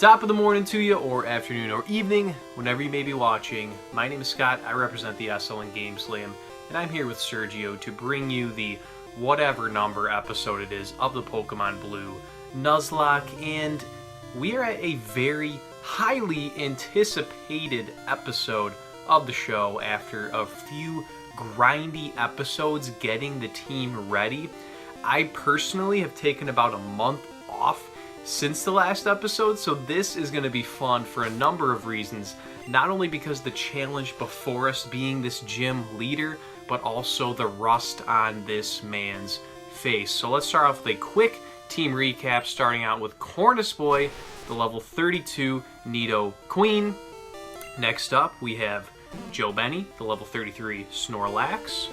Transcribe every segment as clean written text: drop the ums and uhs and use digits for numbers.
Top of the morning to you, or afternoon, or evening, whenever you may be watching. My name is Scott, I represent the SL in GameSLAM, and I'm here with Sergio to bring you the whatever number episode it is of the Pokemon Blue Nuzlocke, and we are at a very highly anticipated episode of the show after a few grindy episodes getting the team ready. I personally have taken about a month off since the last episode, so this is going to be fun for a number of reasons. Not only because the challenge before us being this gym leader, but also the rust on this man's face. So let's start off with a quick team recap, starting out with Cornus Boy, the level 32 Nido Queen. Next up, we have Joe Benny, the level 33 Snorlax,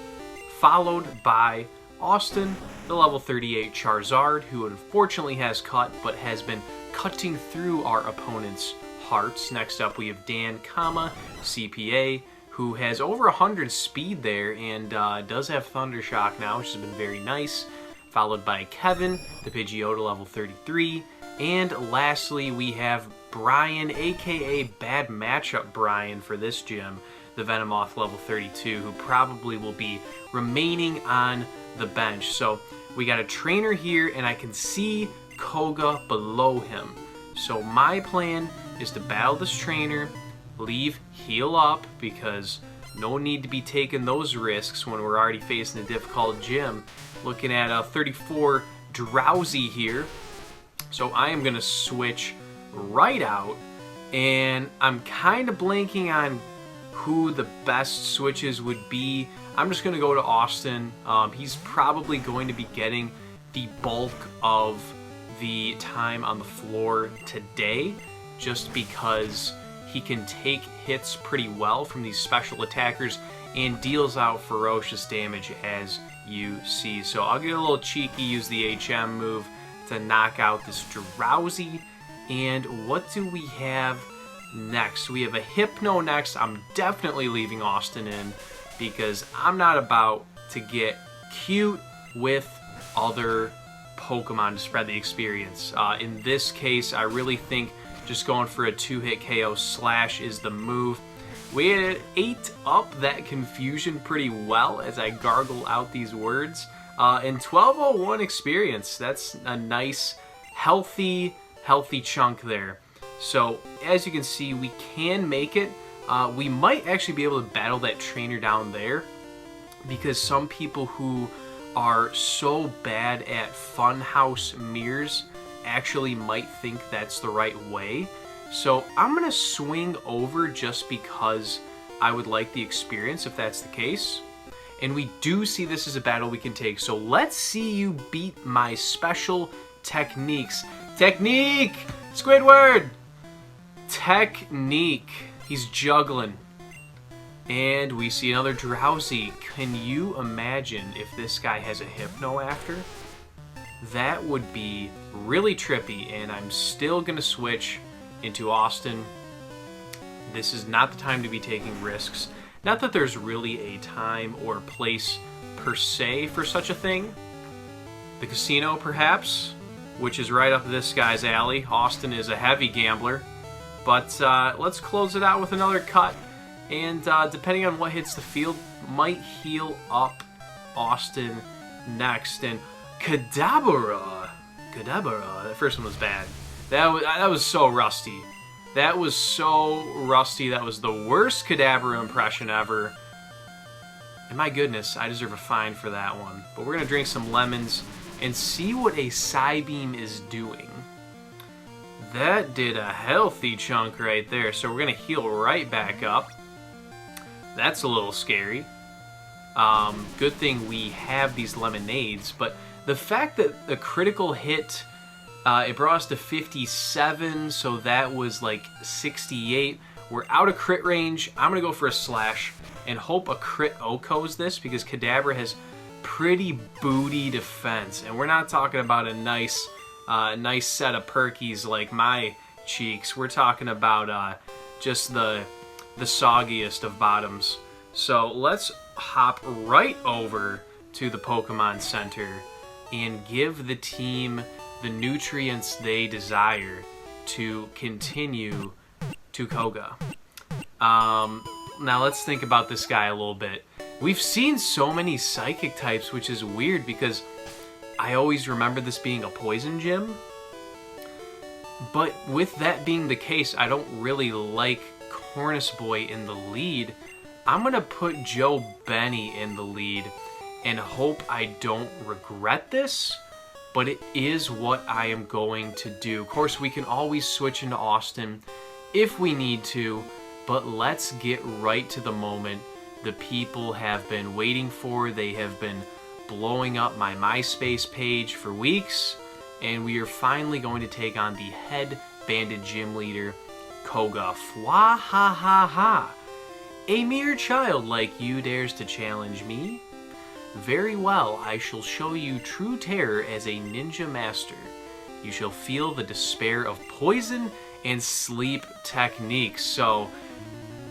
followed by Austin, the level 38 Charizard, who unfortunately has cut, but has been cutting through our opponent's hearts. Next up, we have Dan, CPA, who has over 100 speed there and does have Thunder Shock now, which has been very nice. Followed by Kevin, the Pidgeotto, level 33. And lastly, we have Brian, aka Bad Matchup Brian for this gym, the Venomoth, level 32, who probably will be remaining on the bench. So we got a trainer here, and I can see Koga below him. So my plan is to battle this trainer, leave heal up, because no need to be taking those risks when we're already facing a difficult gym. Looking at 34 Drowsy here. So I am going to switch right out, and I'm kind of blanking on who the best switches would be. I'm just going to go to Austin. He's probably going to be getting the bulk of the time on the floor today, just because he can take hits pretty well from these special attackers and deals out ferocious damage, as you see. So I'll get a little cheeky, use the HM move to knock out this Drowsy. And what do we have next? We have a Hypno next. I'm definitely leaving Austin in, because I'm not about to get cute with other Pokemon to spread the experience. In this case, I really think just going for a 2-hit KO slash is the move. We had ate up that confusion pretty well as I gargle out these words. And 1201 experience, that's a nice, healthy chunk there. So, as you can see, we can make it. We might actually be able to battle that trainer down there, because some people who are so bad at Funhouse mirrors actually might think that's the right way. So I'm going to swing over just because I would like the experience if that's the case. And we do see this as a battle we can take. So let's see you beat my special techniques. Technique! Squidward! Technique. He's juggling. And we see another Drowsy. Can you imagine if this guy has a Hypno after? That would be really trippy, and I'm still going to switch into Austin. This is not the time to be taking risks. Not that there's really a time or place per se for such a thing. The casino, perhaps, which is right up this guy's alley. Austin is a heavy gambler. But let's close it out with another cut. And depending on what hits the field, might heal up Austin next. And Kadabra, that first one was bad. That was so rusty. That was so rusty. That was the worst Kadabra impression ever. And my goodness, I deserve a fine for that one. But we're going to drink some lemons and see what a Psybeam is doing. That did a healthy chunk right there. So we're going to heal right back up. That's a little scary. Good thing we have these lemonades. But the fact that the critical hit, it brought us to 57. So that was like 68. We're out of crit range. I'm going to go for a slash and hope a crit OHKOs this, because Kadabra has pretty booty defense. And we're not talking about a nice set of perkies like my cheeks. We're talking about just the soggiest of bottoms. So let's hop right over to the Pokemon Center and give the team the nutrients they desire to continue to Koga. Now let's think about this guy a little bit. We've seen so many psychic types, which is weird because I always remember this being a poison gym. But with that being the case, I don't really like Cornice Boy in the lead. I'm going to put Joe Benny in the lead and hope I don't regret this, but it is what I am going to do. Of course, we can always switch into Austin if we need to, but let's get right to the moment the people have been waiting for. They have been blowing up my MySpace page for weeks, and we are finally going to take on the head banded gym leader, Koga. Fwa ha ha ha. A mere child like you dares to challenge me? Very well, I shall show you true terror as a ninja master. You shall feel the despair of poison and sleep techniques. So,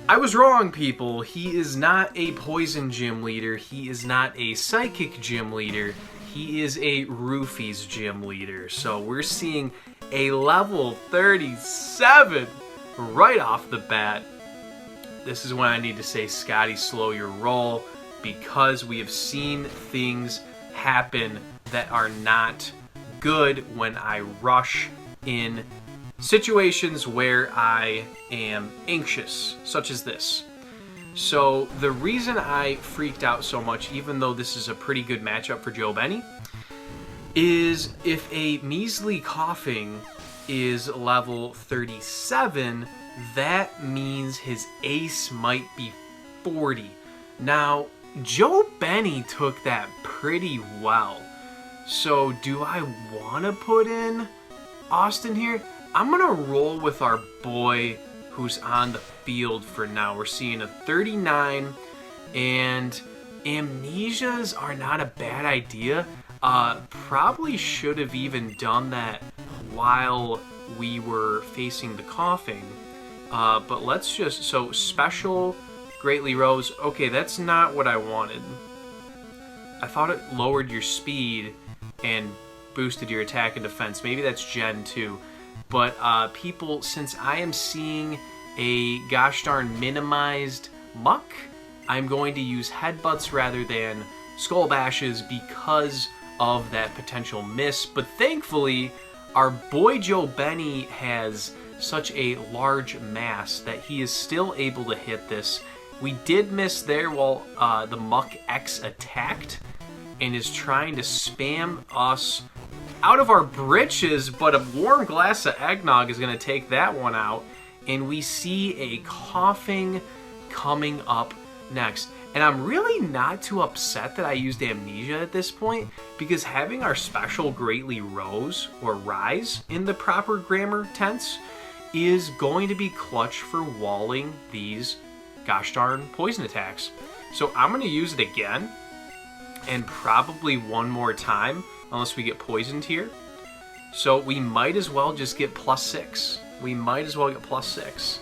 I was wrong, people. He is not a poison gym leader. He is not a psychic gym leader. He is a roofies gym leader. So we're seeing a level 37 right off the bat. This is when I need to say, Scotty, slow your roll, because we have seen things happen that are not good when I rush in situations where I am anxious, such as this. So the reason I freaked out so much, even though this is a pretty good matchup for Joe Benny, is if a measly coughing is level 37, that means his ace might be 40. Now, Joe Benny took that pretty well. So do I want to put in Austin here? I'm going to roll with our boy who's on the field for now. We're seeing a 39, and amnesias are not a bad idea. Probably should have even done that while we were facing the coughing. But let's just, so special, greatly rose. Okay, that's not what I wanted. I thought it lowered your speed and boosted your attack and defense. Maybe that's Gen 2. But people, since I am seeing a gosh darn minimized muck, I'm going to use headbutts rather than skull bashes because of that potential miss. But thankfully, our boy Joe Benny has such a large mass that he is still able to hit this. We did miss there while the Muck X attacked and is trying to spam us out of our britches, but a warm glass of eggnog is going to take that one out, and we see a coughing coming up next. And I'm really not too upset that I used amnesia at this point, because having our special greatly rose or rise in the proper grammar tense is going to be clutch for walling these gosh darn poison attacks. So I'm going to use it again, and probably one more time, unless we get poisoned here. So we might as well just get +6. We might as well get +6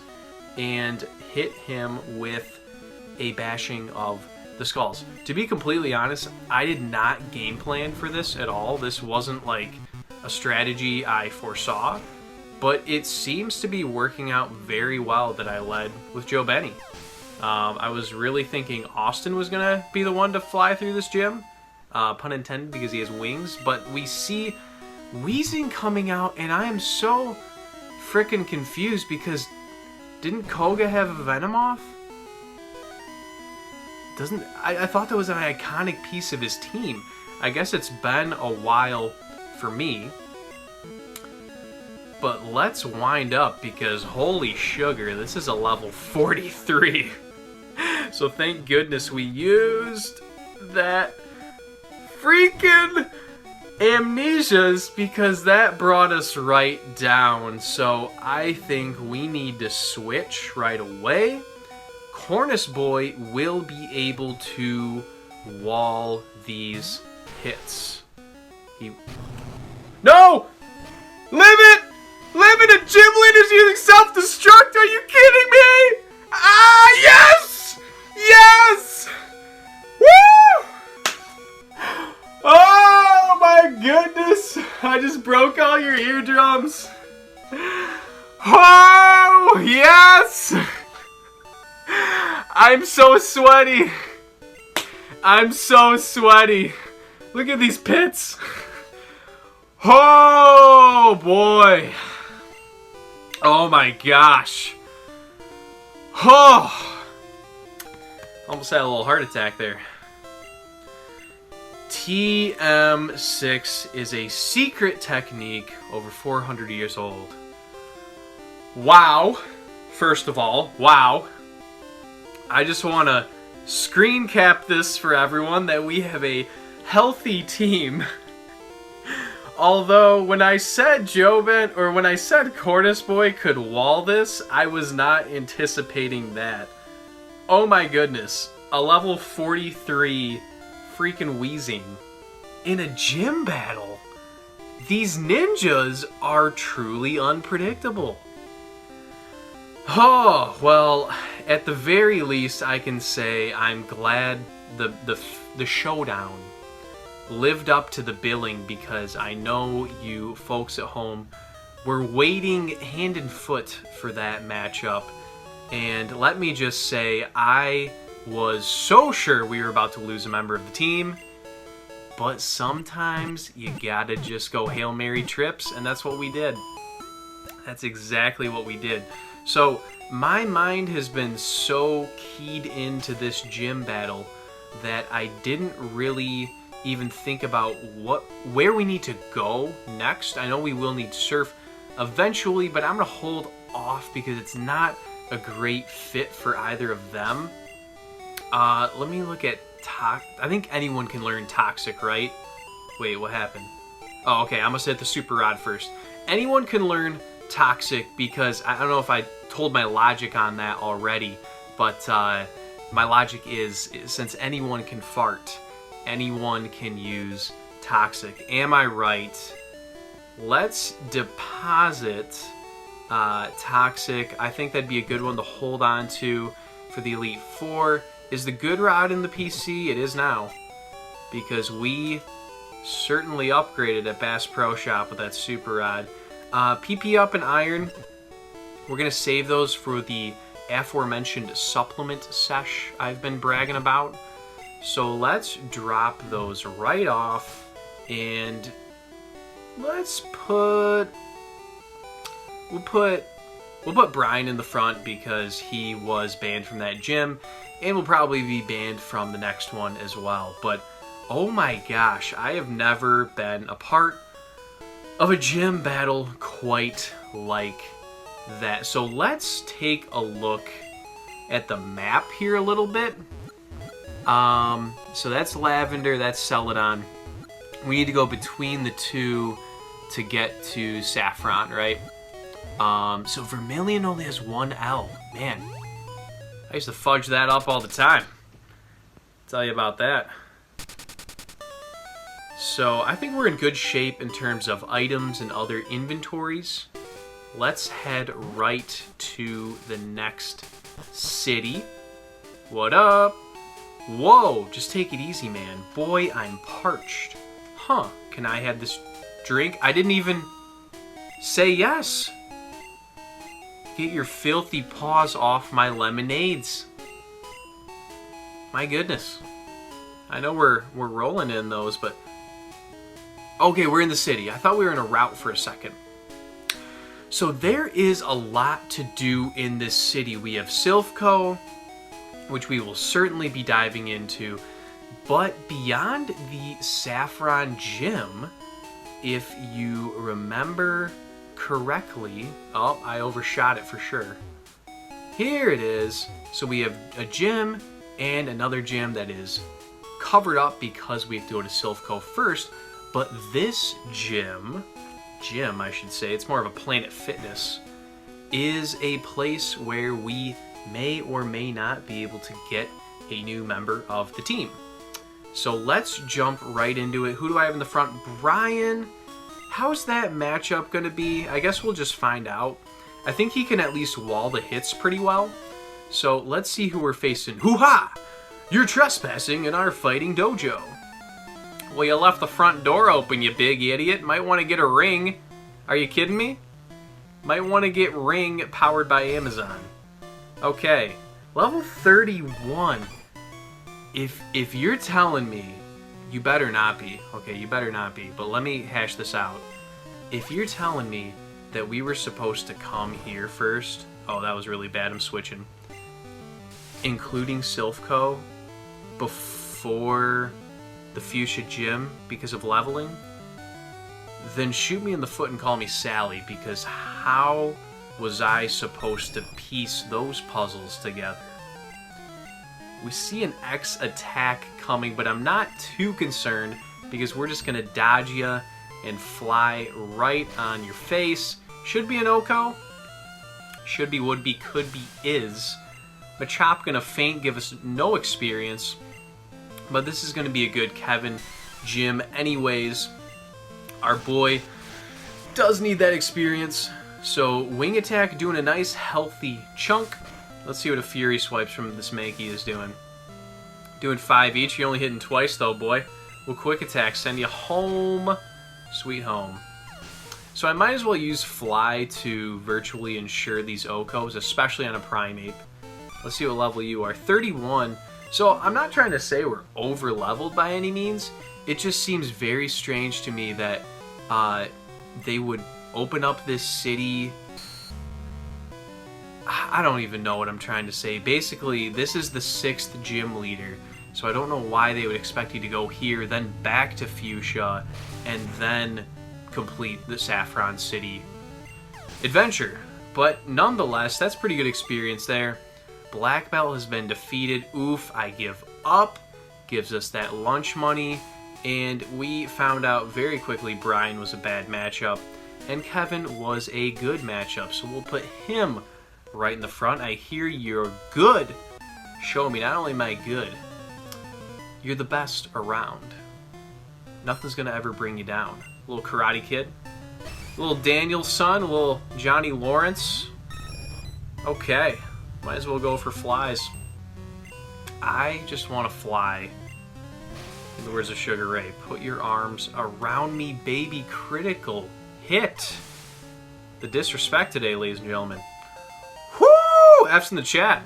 and hit him with a bashing of the skulls. To be completely honest, I did not game plan for this at all. This wasn't like a strategy I foresaw, but it seems to be working out very well that I led with Joe Benny. I was really thinking Austin was gonna be the one to fly through this gym. Pun intended, because he has wings, but we see Wheezing coming out, and I am so freaking confused because didn't Koga have a Venomoth? I thought that was an iconic piece of his team. I guess it's been a while for me. But let's wind up, because holy sugar, this is a level 43. So thank goodness we used that freaking amnesias, because that brought us right down. So I think we need to switch right away. Cornice Boy will be able to wall these hits. No! Limit! A gym leader's using self-destruct? Are you kidding me? Ah, yes! Yes! Woo! Oh my goodness! I just broke all your eardrums. Oh, yes! I'm so sweaty. I'm so sweaty. Look at these pits. Oh, boy. Oh, my gosh. Oh. Almost had a little heart attack there. TM6 is a secret technique over 400 years old. Wow. First of all, wow. I just want to screen cap this for everyone that we have a healthy team. Although when I said Jobin, or when I said Cordis Boy could wall this, I was not anticipating that. Oh my goodness. A level 43 freaking wheezing in a gym battle. These ninjas are truly unpredictable. Oh, well, at the very least, I can say I'm glad the showdown lived up to the billing, because I know you folks at home were waiting hand and foot for that matchup. And let me just say, I was so sure we were about to lose a member of the team. But sometimes you gotta just go Hail Mary trips, and that's what we did. That's exactly what we did. So my mind has been so keyed into this gym battle that I didn't really even think about where we need to go next. I know we will need surf eventually, but I'm gonna hold off because it's not a great fit for either of them. Let me look at I think anyone can learn Toxic, right? Wait, what happened? Oh, okay, I must hit the Super Rod first. Anyone can learn Toxic, because I don't know if I told my logic on that already, but my logic is since anyone can fart, anyone can use Toxic. Am I right? Let's deposit Toxic. I think that'd be a good one to hold on to for the Elite Four. Is the good rod in the PC? It is now, because we certainly upgraded at Bass Pro Shop with that Super Rod. PP Up and Iron, we're going to save those for the aforementioned supplement sesh I've been bragging about. So let's drop those right off, and let's we'll put Brian in the front because he was banned from that gym, and will probably be banned from the next one as well. But oh my gosh, I have never been a part of a gym battle quite like that. So let's take a look at the map here a little bit. So that's Lavender, that's Celadon. We need to go between the two to get to Saffron, right? So Vermilion only has one L. Man, I used to fudge that up all the time. Tell you about that. So I think we're in good shape in terms of items and other inventories. Let's head right to the next city. What up? Whoa, just take it easy, man. Boy, I'm parched. Huh, can I have this drink? I didn't even say yes. Get your filthy paws off my lemonades. My goodness. I know we're rolling in those, but... Okay, we're in the city. I thought we were in a route for a second. So there is a lot to do in this city. We have Silphco, which we will certainly be diving into. But beyond the Saffron Gym, if you remember correctly... Oh, I overshot it for sure. Here it is. So we have a gym and another gym that is covered up because we have to go to Silphco first. But this gym I should say, it's more of a Planet Fitness, is a place where we may or may not be able to get a new member of the team. So let's jump right into it. Who do I have in the front? Brian. How's that matchup going to be? I guess we'll just find out. I think he can at least wall the hits pretty well. So let's see who we're facing. Hoo-ha! You're trespassing in our fighting dojo. Well, you left the front door open, you big idiot. Might want to get a ring. Are you kidding me? Might want to get Ring powered by Amazon. Okay, level 31. If you're telling me, you better not be. Okay, you better not be. But let me hash this out. If you're telling me that we were supposed to come here first, oh, that was really bad. I'm switching. Including Silphco before the Fuchsia Gym because of leveling, then shoot me in the foot and call me Sally, because how was I supposed to piece those puzzles together? We see an X attack coming, but I'm not too concerned because we're just going to dodge you and fly right on your face. Should be an Oko. Should be, would be, could be, is. Machop going to faint, give us no experience. But this is going to be a good Kevin gym anyways. Our boy does need that experience. So Wing Attack doing a nice healthy chunk. Let's see what a Fury Swipes from this Mankey is doing. Doing 5 each. You're only hitting twice though, boy. Will Quick Attack send you home. Sweet home. So I might as well use Fly to virtually ensure these Okos, especially on a Primeape. Let's see what level you are. 31. So I'm not trying to say we're over leveled by any means. It just seems very strange to me that they would open up this city. I don't even know what I'm trying to say. Basically, this is the 6th gym leader, so I don't know why they would expect you to go here, then back to Fuchsia, and then complete the Saffron City adventure. But nonetheless, that's pretty good experience there. Black Belt has been defeated. Oof, I give up. Gives us that lunch money. And we found out very quickly Brian was a bad matchup, and Kevin was a good matchup. So we'll put him right in the front. I hear you're good. Show me, not only am I good, you're the best around. Nothing's gonna ever bring you down. Little Karate Kid. Little Daniel's son, little Johnny Lawrence. Okay, might as well go for flies. I just want to fly. In the words of Sugar Ray, put your arms around me, baby. Critical hit. The disrespect today, ladies and gentlemen. Whoo! F's in the chat.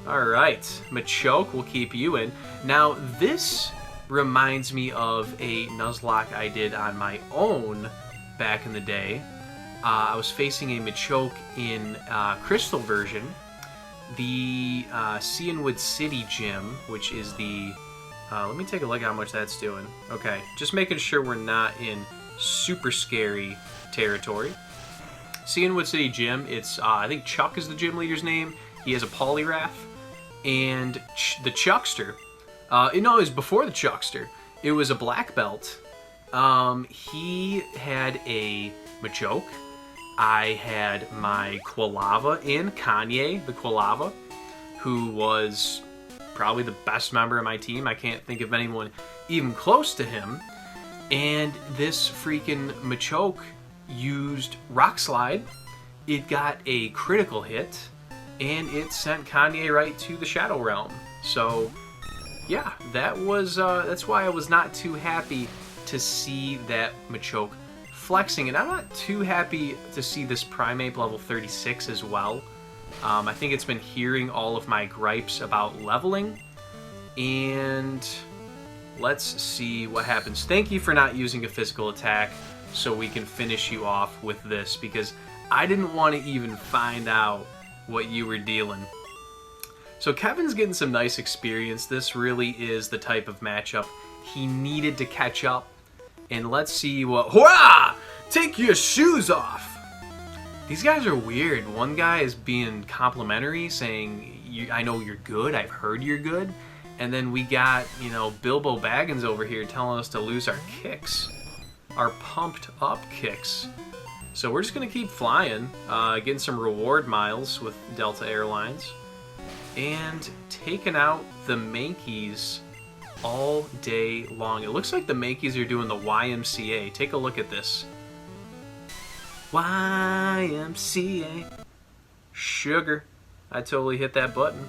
Alright, Machoke will keep you in. Now, this reminds me of a Nuzlocke I did on my own back in the day. I was facing a Machoke in Crystal version. The Cianwood City Gym, which is the... let me take a look at how much that's doing. Okay, just making sure we're not in super scary territory. Cianwood City Gym, it's, I think Chuck is the gym leader's name. He has a Poliwrath. And the Chuckster, no, it was before the Chuckster. It was a black belt. He had a Machoke. I had my Quilava in, Kanye, the Quilava, who was probably the best member of my team. I can't think of anyone even close to him. And this freaking Machoke used Rock Slide. It got a critical hit, and it sent Kanye right to the Shadow Realm. So, yeah, that was that's why I was not too happy to see that Machoke flexing, and I'm not too happy to see this Primeape level 36 as well. I think it's been hearing all of my gripes about leveling, and let's see what happens. Thank you for not using a physical attack so we can finish you off with this, because I didn't want to even find out what you were dealing. So Kevin's getting some nice experience. This really is the type of matchup he needed to catch up. And let's see what... Hurrah! Take your shoes off! These guys are weird. One guy is being complimentary, saying, I know you're good, I've heard you're good. And then we got, you know, Bilbo Baggins over here telling us to lose our kicks. Our pumped up kicks. So we're just going to keep flying, getting some reward miles with Delta Airlines. And taking out the Mankeys all day long. It looks like the Mankeys are doing the YMCA. Take a look at this. YMCA. Sugar. I totally hit that button.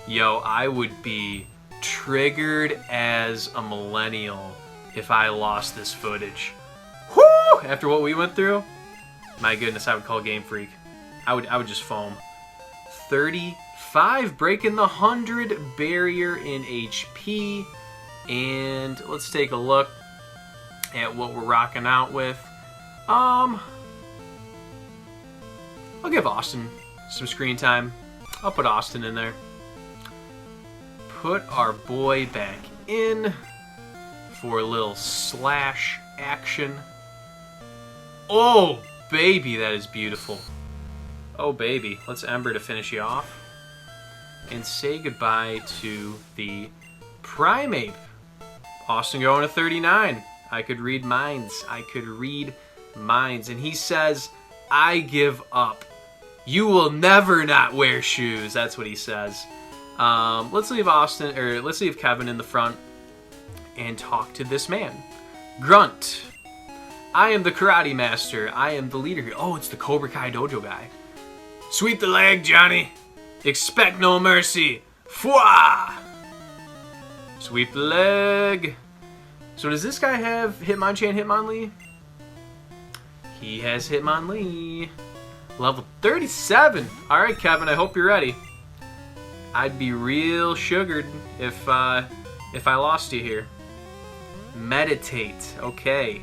Yo, I would be triggered as a millennial if I lost this footage. Whoo! After what we went through. My goodness, I would call Game Freak. I would just foam. 35, breaking the 100 barrier in HP. And let's take a look at what we're rocking out with. I'll give Austin some screen time. I'll put Austin in there. Put our boy back in for a little slash action. Oh, baby, that is beautiful. Oh, baby. Let's Ember to finish you off. And say goodbye to the Primeape. Austin going to 39. I could read minds. I could read minds. And he says, I give up. You will never not wear shoes. That's what he says. Let's leave let's leave Kevin in the front and talk to this man. Grunt. I am the karate master. I am the leader here. Oh, it's the Cobra Kai Dojo guy. Sweep the leg, Johnny. Expect no mercy. Fwah! Sweep the leg. So does this guy have Hitmonchan, Hitmonlee? He has Hitmonlee. Level 37. All right, Kevin, I hope you're ready. I'd be real sugared if I lost you here. Meditate. Okay.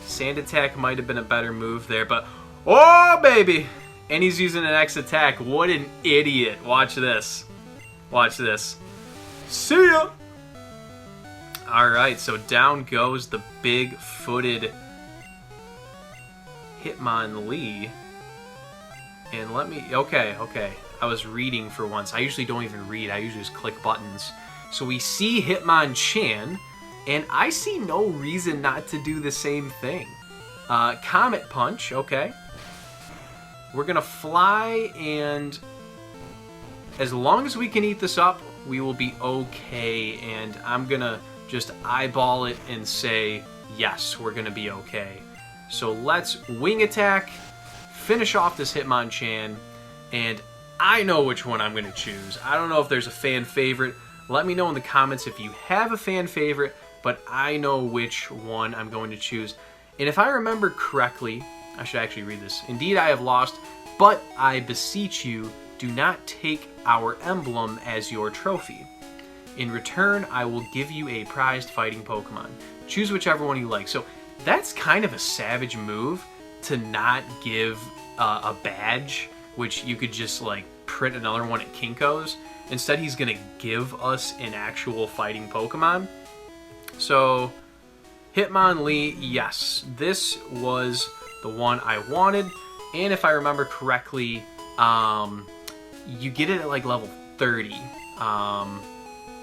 Sand attack might have been a better move there, but oh, baby. And he's using an X attack. What an idiot. Watch this. Watch this. See ya. All right, so down goes the big-footed Hitmonlee. And let me... Okay. I was reading for once. I usually don't even read. I usually just click buttons. So we see Hitmonchan, and I see no reason not to do the same thing. Comet Punch, okay. We're going to fly, and as long as we can eat this up, we will be okay. And I'm going to just eyeball it and say, yes, we're going to be okay. So let's Wing Attack, finish off this Hitmonchan, and I know which one I'm going to choose. I don't know if there's a fan favorite. Let me know in the comments if you have a fan favorite, but I know which one I'm going to choose. And if I remember correctly, I should actually read this. Indeed, I have lost, but I beseech you, do not take our emblem as your trophy. In return, I will give you a prized fighting Pokemon. Choose whichever one you like. So that's kind of a savage move to not give a badge, which you could just like print another one at Kinko's. Instead, he's going to give us an actual fighting Pokemon. So, Hitmonlee, yes, this was the one I wanted. And if I remember correctly, you get it at like level 30.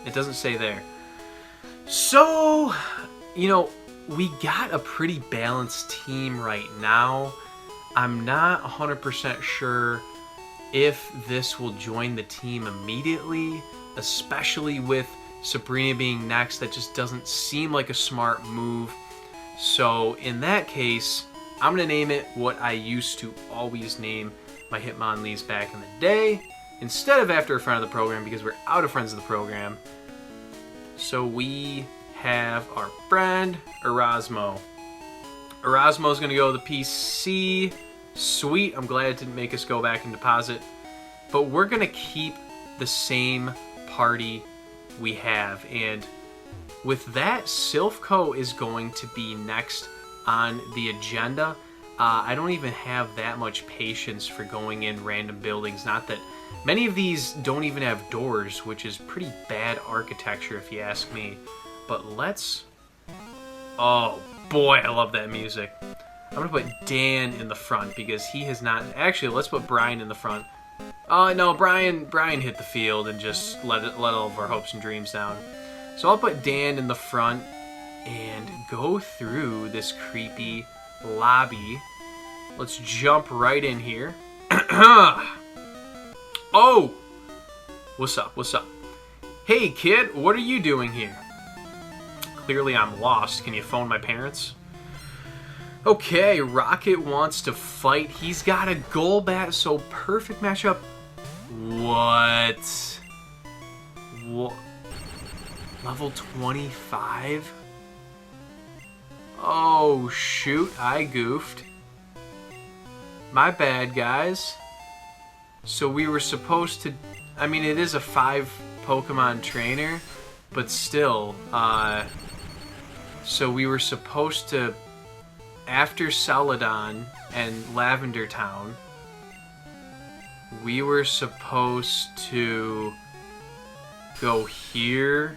It doesn't say there. So, you know, we got a pretty balanced team right now. I'm not 100% sure if this will join the team immediately, especially with Sabrina being next. That just doesn't seem like a smart move. So in that case, I'm going to name it what I used to always name my Hitmonlees back in the day, instead of after a friend of the program, because we're out of friends of the program. So we have our friend Erasmo. Erasmo's going to go to the PC. Sweet, I'm glad it didn't make us go back and deposit. But we're going to keep the same party we have. And with that, Silphco is going to be next on the agenda. I don't even have that much patience for going in random buildings. Not that many of these don't even have doors, which is pretty bad architecture if you ask me. But let's... Oh boy, I love that music. I'm going to put Dan in the front because he has not... Actually, let's put Brian in the front. No, Brian hit the field and just let all of our hopes and dreams down. So I'll put Dan in the front and go through this creepy lobby. Let's jump right in here. Oh! What's up? What's up? Hey, kid, what are you doing here? Clearly I'm lost. Can you phone my parents? Okay, Rocket wants to fight. He's got a Golbat, so perfect matchup. What? Level 25? Oh, shoot, I goofed. My bad, guys. So we were supposed to... I mean, it is a 5 Pokemon trainer, but still, so we were supposed to, after Celadon and Lavender Town, we were supposed to go here,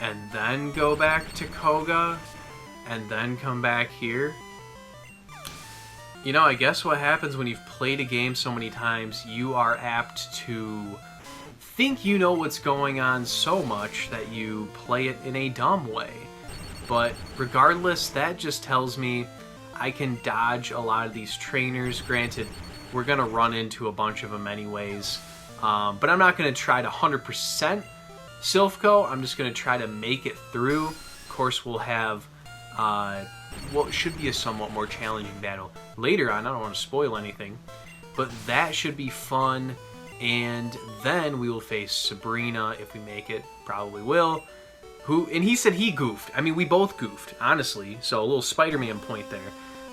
and then go back to Koga, and then come back here. You know, I guess what happens when you've played a game so many times, you are apt to think you know what's going on so much that you play it in a dumb way. But regardless, that just tells me I can dodge a lot of these trainers. Granted, we're going to run into a bunch of them anyways. But I'm not going to try to 100% Silphco. I'm just going to try to make it through. Of course, we'll have what should be a somewhat more challenging battle later on. I don't want to spoil anything, but that should be fun. And then we will face Sabrina if we make it. Probably will. And he said he goofed. I mean, we both goofed, honestly. So a little Spider-Man point there.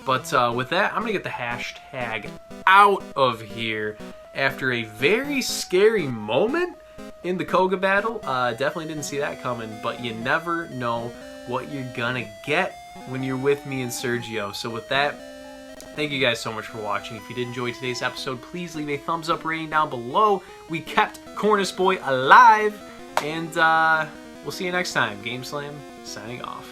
But with that, I'm going to get the hashtag out of here after a very scary moment in the Koga battle. Definitely didn't see that coming, but you never know what you're going to get when you're with me and Sergio. So with that, thank you guys so much for watching. If you did enjoy today's episode, please leave a thumbs up rating down below. We kept Cornice Boy alive, and we'll see you next time. GameSLAM signing off.